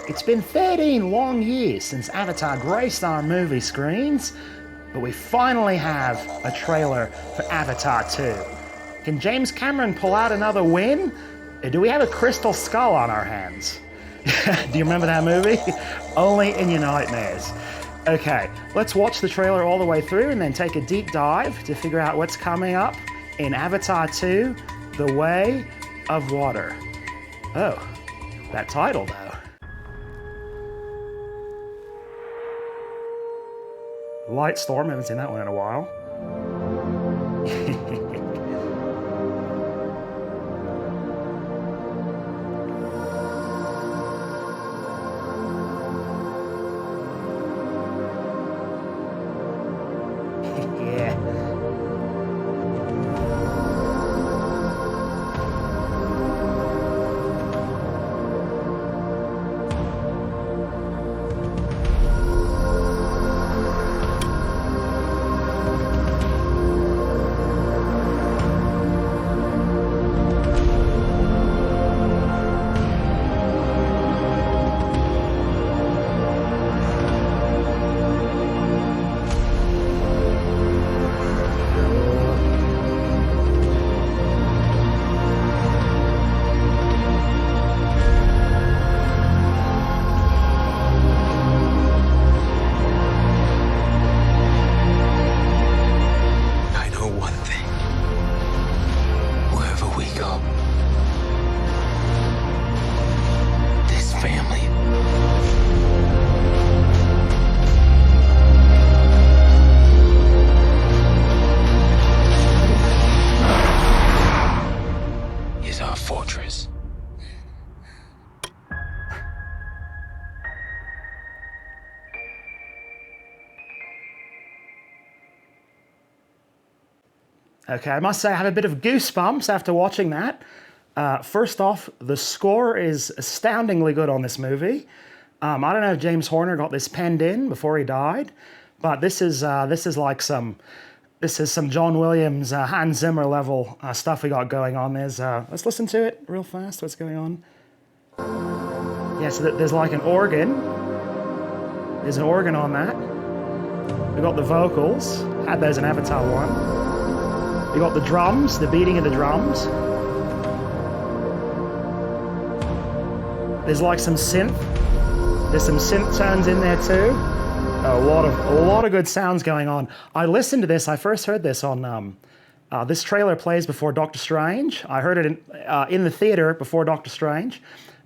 It's been 13 long years since Avatar graced our movie screens, but we finally have a trailer for Avatar 2. Can James Cameron pull out another win? Or do we have a crystal skull on our hands? Do you remember that movie? Only in your nightmares. Okay, let's watch the trailer all the way through and then take a deep dive to figure out what's coming up in Avatar 2, The Way of Water. Oh, that title though. Light Storm, haven't seen that one in a while. Yeah. I know one thing. Wherever we go, this family is our fortress. Okay, I must say I have a bit of goosebumps after watching that. First off, the score is astoundingly good on this movie. I don't know if James Horner got this penned in before he died, but this is some John Williams, Hans Zimmer level stuff we got going on. Let's listen to it real fast. What's going on? Yeah, so there's like an organ. There's an organ on that. We got the vocals. Had those in Avatar 1. You got the drums, the beating of the drums. There's like some synth. There's some synth tones in there too. A lot of good sounds going on. I listened to this. I first heard this on this trailer plays before Doctor Strange. I heard it in the theater before Doctor Strange,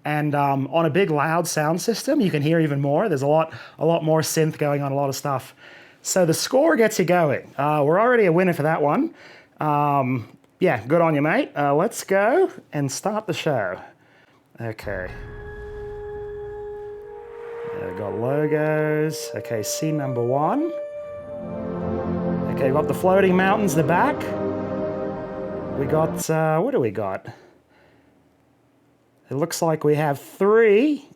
and on a big loud sound system, you can hear even more. There's a lot more synth going on, a lot of stuff. So the score gets you going. We're already a winner for that one. Yeah, good on you, mate. Let's go and start the show. Okay. We got logos. Okay, scene number 1. Okay, we got the floating mountains in the back. We got, what do we got? It looks like we have 3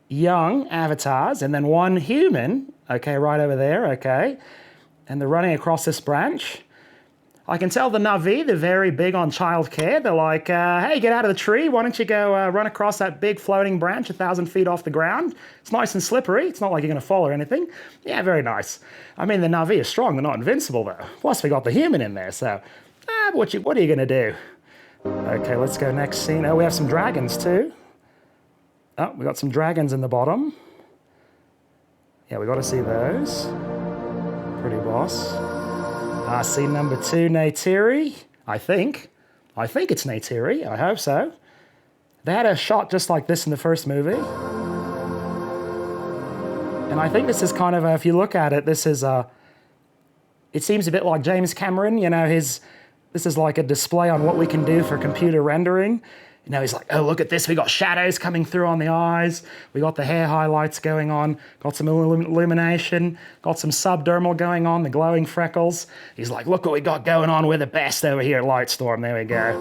young avatars and then 1 human. Okay, right over there, okay. And they're running across this branch. I can tell the Na'vi, they're very big on childcare. They're like, hey, get out of the tree. Why don't you go run across that big floating branch 1,000 feet off the ground? It's nice and slippery. It's not like you're going to fall or anything. Yeah, very nice. I mean, the Na'vi are strong. They're not invincible, though. Plus, we got the human in there, so what are you going to do? Okay, let's go next scene. Oh, we have some dragons, too. Oh, we got some dragons in the bottom. Yeah, we got to see those. Pretty boss. Scene number 2, Neytiri, I think. I think it's Neytiri, I hope so. They had a shot just like this in the first movie. And I think this is kind of, if you look at it, this is, it seems a bit like James Cameron, you know, this is like a display on what we can do for computer rendering. You know, he's like, oh, look at this. We got shadows coming through on the eyes. We got the hair highlights going on. Got some illumination. Got some subdermal going on, the glowing freckles. He's like, look what we got going on. We're the best over here at Lightstorm. There we go.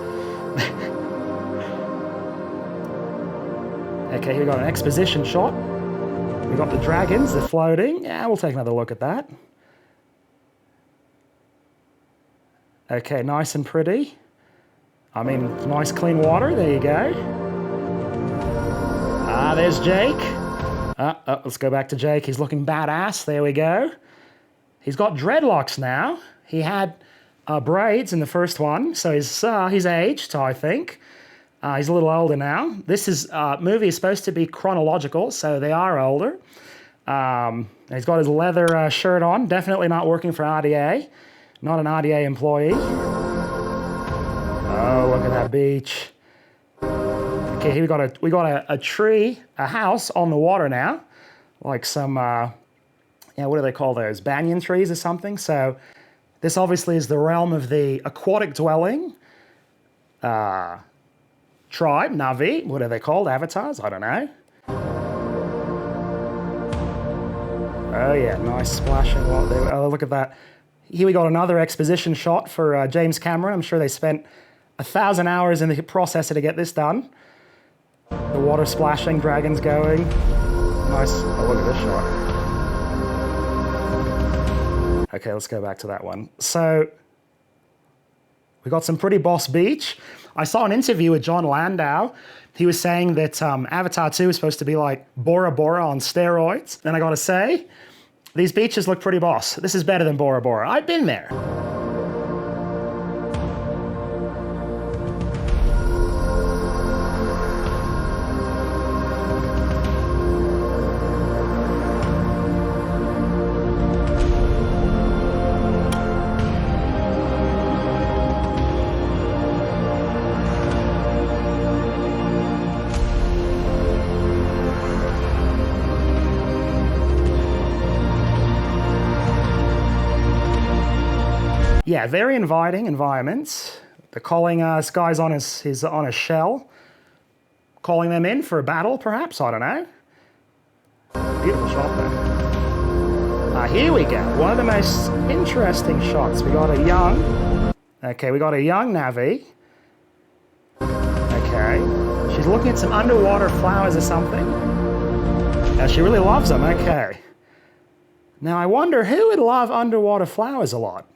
Okay, here we got an exposition shot. We got the dragons. They're floating. Yeah, we'll take another look at that. Okay, nice and pretty. I mean, nice clean water, there you go. there's Jake. Let's go back to Jake. He's looking badass. There we go. He's got dreadlocks now. He had braids in the first one, so he's aged, I think. He's a little older now. This movie is supposed to be chronological, so they are older. He's got his leather shirt on. Definitely not working for RDA. Not an RDA employee. Oh, look at that beach. Okay, here we got a tree, a house on the water now. Like some, what do they call those? Banyan trees or something. So this obviously is the realm of the aquatic dwelling tribe, Na'vi. What are they called? Avatars? I don't know. Oh yeah, nice splashing water. Oh, look at that. Here we got another exposition shot for James Cameron. I'm sure they spent 1,000 hours in the processor to get this done. The water splashing, dragons going. Nice. Oh, look at this shot. Okay, let's go back to that one. So, we got some pretty boss beach. I saw an interview with John Landau. He was saying that Avatar 2 is supposed to be like Bora Bora on steroids. And I gotta say, these beaches look pretty boss. This is better than Bora Bora. I've been there. Yeah, very inviting environments. They're calling this guy's on his on a shell, calling them in for a battle, perhaps. I don't know. Beautiful shot there. Here we go. One of the most interesting shots. We got a young Na'vi. Okay, she's looking at some underwater flowers or something. Yeah, she really loves them. Okay. Now I wonder who would love underwater flowers a lot.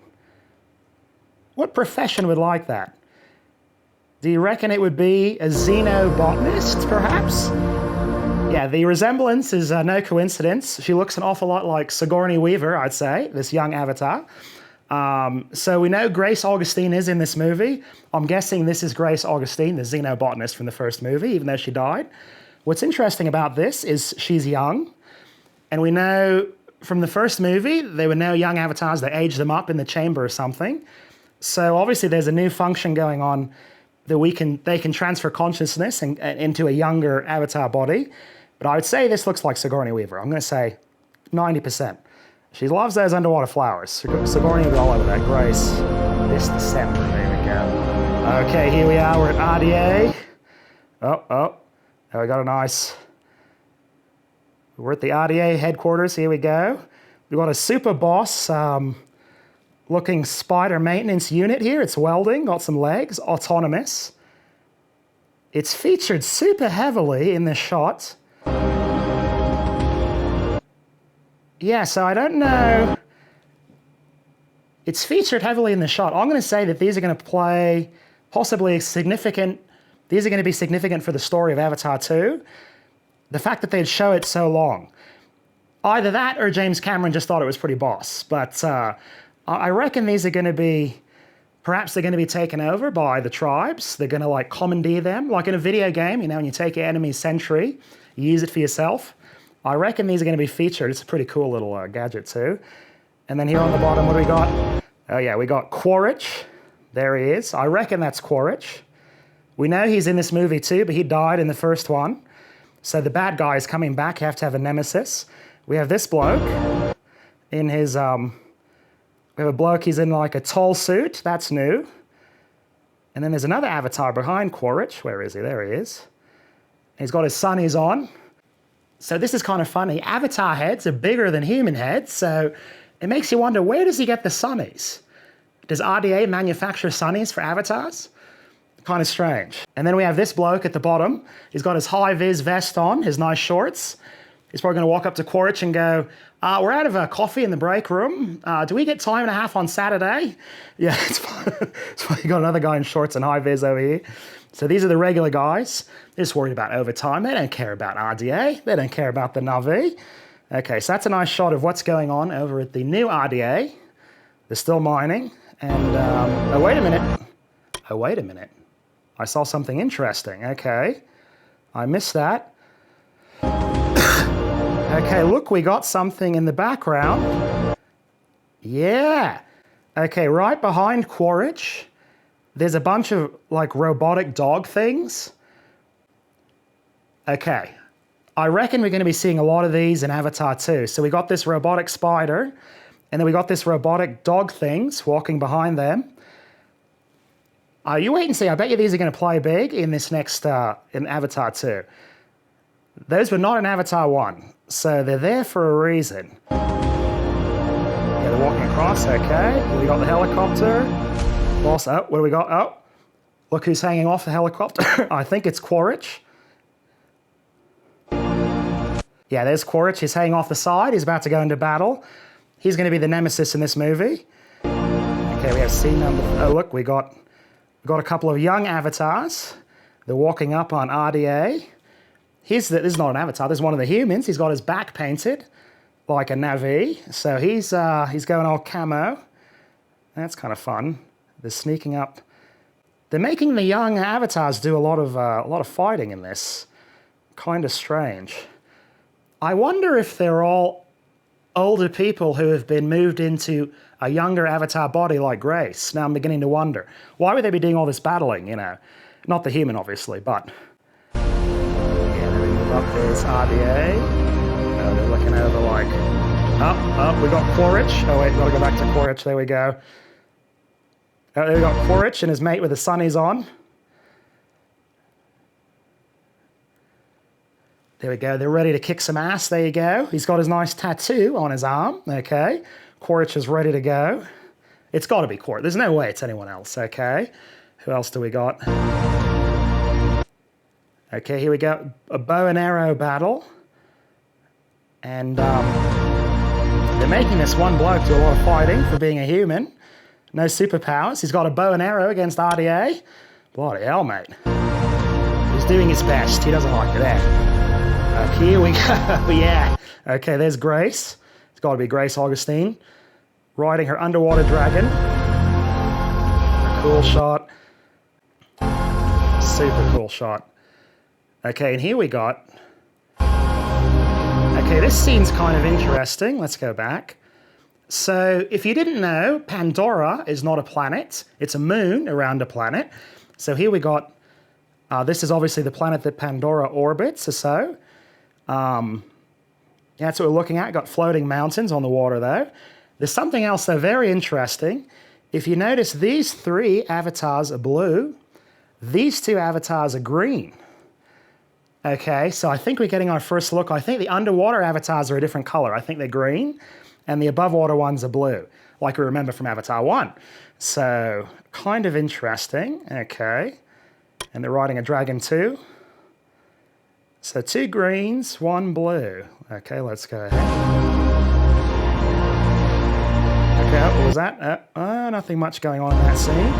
What profession would like that? Do you reckon it would be a xenobotanist, perhaps? Yeah, the resemblance is no coincidence. She looks an awful lot like Sigourney Weaver, I'd say, this young Avatar. So we know Grace Augustine is in this movie. I'm guessing this is Grace Augustine, the xenobotanist from the first movie, even though she died. What's interesting about this is she's young, and we know from the first movie, there were no young avatars. They aged them up in the chamber or something. So obviously there's a new function going on that they can transfer consciousness into a younger avatar body. But I would say this looks like Sigourney Weaver. I'm going to say 90%. She loves those underwater flowers. Sigourney will be all over that. Grace, this December. There we go. Okay, here we are. We're at RDA. Oh, we got a nice... We're at the RDA headquarters. Here we go. We've got a super boss... looking spider maintenance unit here. It's welding, got some legs, autonomous. It's featured super heavily in this shot. Yeah, so I don't know. It's featured heavily in the shot. I'm going to say that these are going to play possibly significant. These are going to be significant for the story of Avatar 2. The fact that they'd show it so long. Either that or James Cameron just thought it was pretty boss. But I reckon these are going to be, perhaps they're going to be taken over by the tribes. They're going to like commandeer them. Like in a video game, you know, when you take your enemy's sentry, you use it for yourself. I reckon these are going to be featured. It's a pretty cool little gadget too. And then here on the bottom, what do we got? Oh yeah, we got Quaritch. There he is. I reckon that's Quaritch. We know he's in this movie too, but he died in the first one. So the bad guy is coming back. You have to have a nemesis. We have this bloke in his... We have a bloke, he's in like a tall suit. That's new. And then there's another avatar behind Quaritch. Where is he? There he is. He's got his sunnies on. So this is kind of funny. Avatar heads are bigger than human heads, so it makes you wonder, where does he get the sunnies? Does RDA manufacture sunnies for avatars? Kind of strange. And then we have this bloke at the bottom. He's got his high-vis vest on, his nice shorts. He's probably going to walk up to Quaritch and go, we're out of coffee in the break room. Do we get time and a half on Saturday? Yeah, it's fine. You got another guy in shorts and high vis over here. So these are the regular guys. They're just worried about overtime. They don't care about RDA. They don't care about the Na'vi. Okay, so that's a nice shot of what's going on over at the new RDA. They're still mining. And, oh, wait a minute. Oh, wait a minute. I saw something interesting. Okay. I missed that. Okay, look, we got something in the background. Yeah. Okay, right behind Quaritch, there's a bunch of, like, robotic dog things. Okay. I reckon we're going to be seeing a lot of these in Avatar 2. So we got this robotic spider, and then we got this robotic dog things walking behind them. You wait and see. I bet you these are going to play big in this next, in Avatar 2. Those were not in Avatar 1, so they're there for a reason. Yeah, they're walking across, okay. We got the helicopter. Also, what do we got? Oh, look who's hanging off the helicopter. I think it's Quaritch. Yeah, there's Quaritch. He's hanging off the side. He's about to go into battle. He's going to be the nemesis in this movie. Okay, we have scene number... Oh, look, we got a couple of young avatars. They're walking up on RDA. This is not an avatar. This is one of the humans. He's got his back painted like a Na'vi. So he's going all camo. That's kind of fun. They're sneaking up. They're making the young avatars do a lot of fighting in this. Kind of strange. I wonder if they're all older people who have been moved into a younger avatar body like Grace. Now I'm beginning to wonder, why would they be doing all this battling, you know? Not the human, obviously, but... Yeah, then we move up, there's RDA. Oh, they're looking over like... Oh, we got Quaritch. Oh wait, gotta go back to Quaritch, there we go. Oh, there we got Quaritch and his mate with the sunnies on. There we go, they're ready to kick some ass, there you go. He's got his nice tattoo on his arm, okay. Quaritch is ready to go. It's gotta be Quaritch, there's no way it's anyone else, okay. Who else do we got? Okay, here we go, a bow and arrow battle. And they're making this one bloke do a lot of fighting for being a human. No superpowers, he's got a bow and arrow against RDA. Bloody hell, mate. He's doing his best, he doesn't like that. Here we go, yeah. Okay, there's Grace. It's got to be Grace Augustine. Riding her underwater dragon. A cool shot. Super cool shot. Okay, and here we got... Okay, this scene's kind of interesting. Let's go back. So, if you didn't know, Pandora is not a planet. It's a moon around a planet. So here we got... this is obviously the planet that Pandora orbits, or so. Yeah, that's what we're looking at. Got floating mountains on the water, though. There's something else, though, very interesting. If you notice, these three avatars are blue. These two avatars are green. Okay, so I think we're getting our first look. I think the underwater avatars are a different color. I think they're green, and the above water ones are blue, like we remember from Avatar 1. So, kind of interesting. Okay, and they're riding a dragon too. So 2 greens, 1 blue. Okay, let's go ahead. Okay, what was that? Nothing much going on in that scene.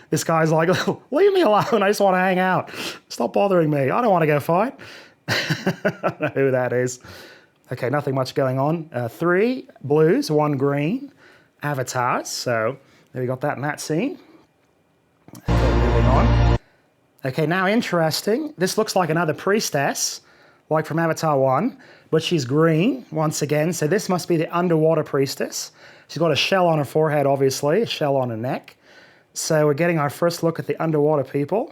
This guy's like, leave me alone, I just want to hang out. Stop bothering me, I don't want to go fight. I don't know who that is. Okay, nothing much going on. 3 blues, 1 green. Avatars, so there we got that in that scene. Okay, moving on. Okay, now interesting. This looks like another priestess, like from Avatar 1, but she's green once again, so this must be the underwater priestess. She's got a shell on her forehead, obviously, a shell on her neck. So we're getting our first look at the underwater people.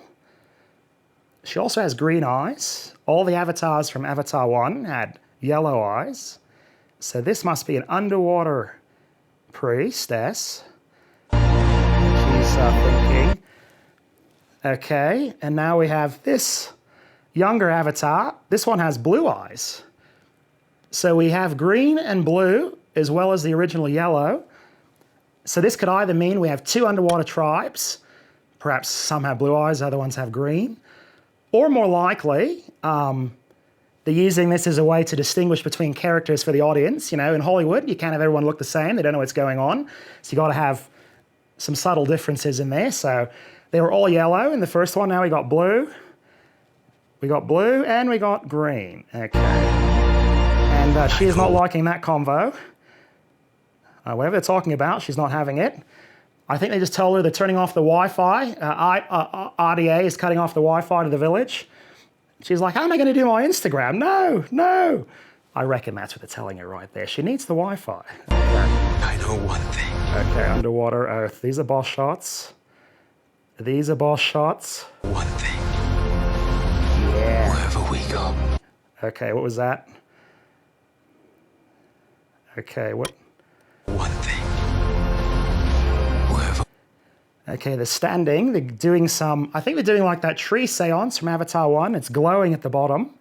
She also has green eyes. All the avatars from Avatar 1 had yellow eyes. So this must be an underwater priestess. She's thinking... Okay, and now we have this younger avatar. This one has blue eyes. So we have green and blue, as well as the original yellow. So this could either mean we have 2 underwater tribes. Perhaps some have blue eyes, other ones have green. Or more likely, they're using this as a way to distinguish between characters for the audience. You know, in Hollywood, you can't have everyone look the same. They don't know what's going on. So you got to have some subtle differences in there. So they were all yellow in the first one. Now we got blue. We got blue and we got green. Okay. And she is not liking that convo. Whatever they're talking about, she's not having it. I think they just told her they're turning off the Wi-Fi. RDA is cutting off the Wi-Fi to the village. She's like, how am I going to do my Instagram? No, no. I reckon that's what they're telling her right there. She needs the Wi-Fi. Okay. I know one thing. Okay, underwater earth. These are boss shots. These are boss shots. One thing. Yeah. Wherever we go. Okay, what was that? Okay, what? One thing. Wherever. Okay, they're standing. They're doing some, I think they're doing like that tree seance from Avatar 1. It's glowing at the bottom.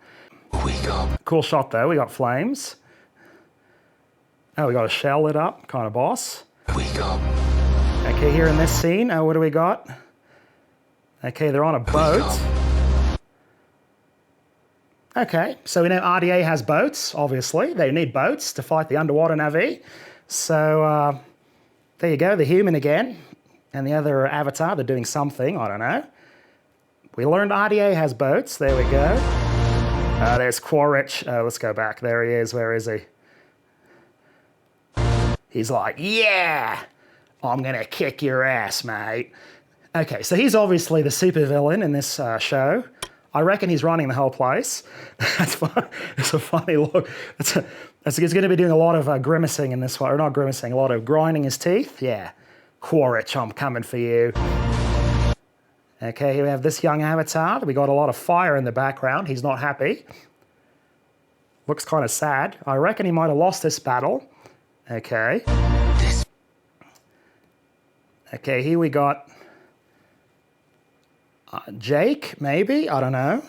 We go. Cool shot though. We got flames. Oh, we got a shell lit up. Kind of boss. We go. Okay, here in this scene, what do we got? Okay, they're on a boat. Okay, so we know RDA has boats, obviously. They need boats to fight the underwater Na'vi. So, there you go, the human again. And the other avatar, they're doing something, I don't know. We learned RDA has boats. There we go. There's Quaritch. Let's go back. There he is. Where is he? He's like, yeah, I'm going to kick your ass, mate. Okay, so he's obviously the supervillain in this show. I reckon he's running the whole place. That's fun. It's a funny look. He's going to be doing a lot of grimacing in this one. Or not grimacing, a lot of grinding his teeth. Yeah. Quaritch, I'm coming for you. Okay, here we have this young avatar. We got a lot of fire in the background. He's not happy. Looks kind of sad. I reckon he might have lost this battle. Okay. Okay, here we got Jake, maybe? I don't know.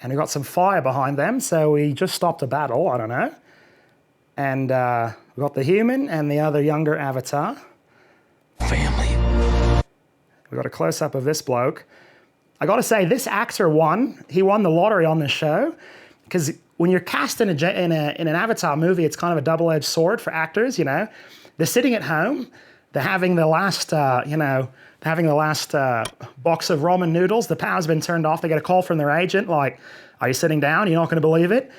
And we got some fire behind them, so we just stopped a battle. I don't know. And we got the human and the other younger avatar. Family. We got a close-up of this bloke. I got to say, this actor won. He won the lottery on this show. Because when you're cast in in an Avatar movie, it's kind of a double-edged sword for actors, you know. They're sitting at home. They're having the last, box of ramen noodles. The power's been turned off. They get a call from their agent, like, are you sitting down? You're not going to believe it.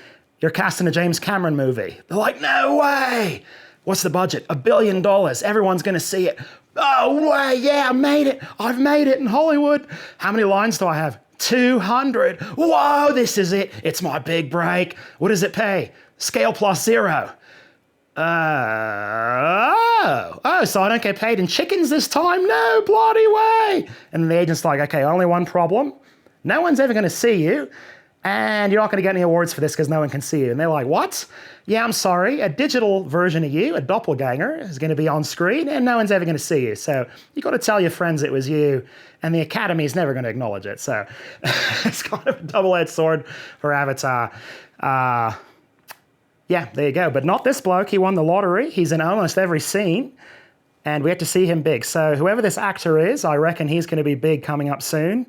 You're cast in a James Cameron movie. They're like, no way. What's the budget? $1 billion. Everyone's going to see it. Oh, way, yeah, I made it. I've made it in Hollywood. How many lines do I have? 200. Whoa, this is it. It's my big break. What does it pay? Scale plus 0. So I don't get paid in chickens this time? No bloody way. And the agent's like, okay, only one problem. No one's ever going to see you. And you're not going to get any awards for this because no one can see you. And they're like, what? Yeah, I'm sorry. A digital version of you, a doppelganger, is going to be on screen and no one's ever going to see you. So you got to tell your friends it was you. And the Academy is never going to acknowledge it. So it's kind of a double-edged sword for Avatar. Yeah, there you go. But not this bloke. He won the lottery. He's in almost every scene. And we have to see him big. So whoever this actor is, I reckon he's going to be big coming up soon,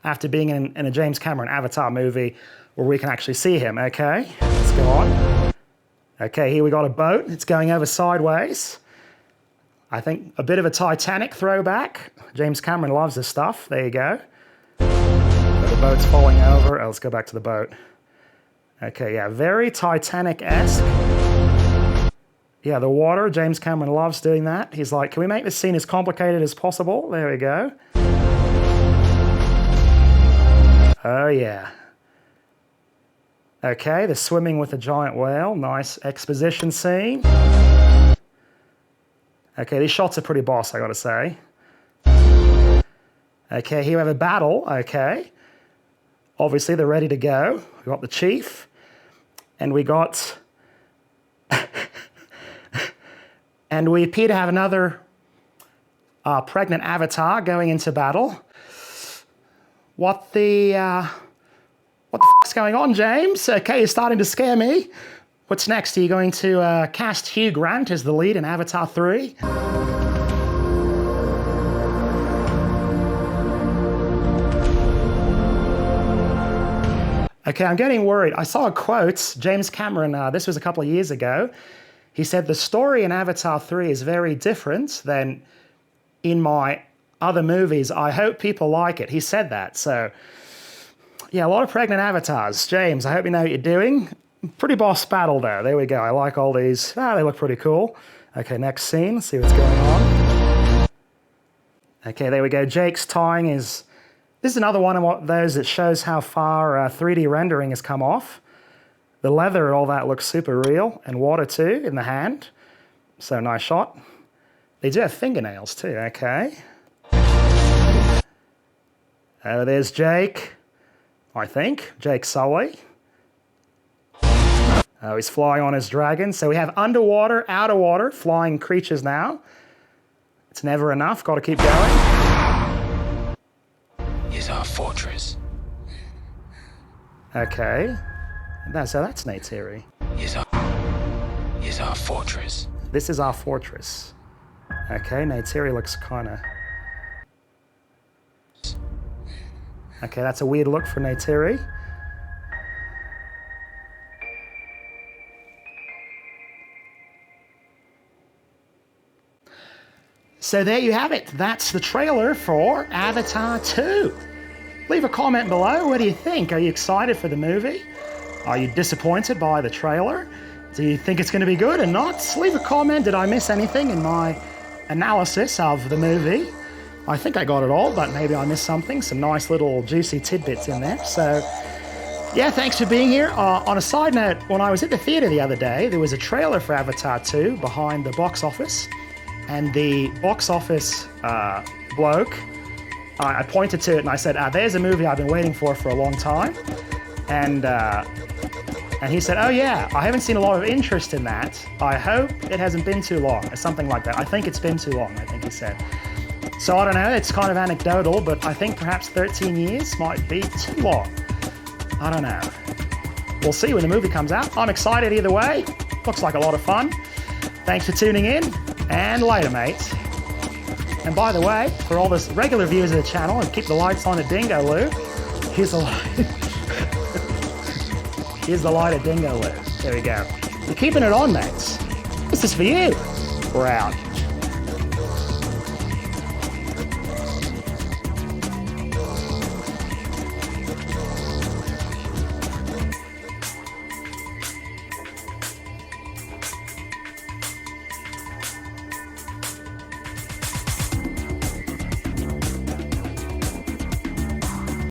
after being in a James Cameron Avatar movie where we can actually see him, okay? Let's go on. Okay, here we got a boat. It's going over sideways. I think a bit of a Titanic throwback. James Cameron loves this stuff. There you go. So the boat's falling over. Oh, let's go back to the boat. Okay, yeah, very Titanic-esque. Yeah, the water, James Cameron loves doing that. He's like, can we make this scene as complicated as possible? There we go. Oh, yeah. Okay, they're swimming with a giant whale. Nice exposition scene. Okay, these shots are pretty boss, I gotta say. Okay, here we have a battle. Okay. Obviously, they're ready to go. We got the chief. And we got... and we appear to have another pregnant avatar going into battle. What the fuck's going on, James? Okay, you're starting to scare me. What's next? Are you going to cast Hugh Grant as the lead in Avatar 3? Okay, I'm getting worried. I saw a quote, James Cameron, this was a couple of years ago. He said, the story in Avatar 3 is very different than in my other movies. I hope people like it. He said that. So, yeah, a lot of pregnant avatars. James, I hope you know what you're doing. Pretty boss battle, though. There we go. I like all these. They look pretty cool. Okay, next scene. Let's see what's going on. Okay, there we go. Jake's tying his... This is another one of those that shows how far 3D rendering has come off. The leather and all that looks super real, and water too in the hand. So nice shot. They do have fingernails too, okay. Oh, there's Jake, I think. Jake Sully. Oh, he's flying on his dragon. So we have underwater, outer water, flying creatures now. It's never enough, got to keep going. Is our fortress. Okay. So that's Neytiri. Is our fortress. This is our fortress. Okay, Neytiri looks kind of... Okay, that's a weird look for Neytiri. So there you have it. That's the trailer for Avatar 2. Leave a comment below. What do you think? Are you excited for the movie? Are you disappointed by the trailer? Do you think it's going to be good or not? Leave a comment. Did I miss anything in my analysis of the movie? I think I got it all, but maybe I missed something. Some nice little juicy tidbits in there. So, yeah, thanks for being here. On a side note, when I was at the theater the other day, there was a trailer for Avatar 2 behind the box office. And the box office bloke, I pointed to it and I said, there's a movie I've been waiting for a long time. And he said, oh yeah, I haven't seen a lot of interest in that. I hope it hasn't been too long, or something like that. I think it's been too long, I think he said. So I don't know, it's kind of anecdotal, but I think perhaps 13 years might be too long. I don't know. We'll see when the movie comes out. I'm excited either way. Looks like a lot of fun. Thanks for tuning in, and later, mates. And by the way, for all the regular viewers of the channel, and keep the lights on at Dingo Loo, here's the light. Here's the light at Dingo Loo. There we go. You're keeping it on, mates. This is for you. We're out.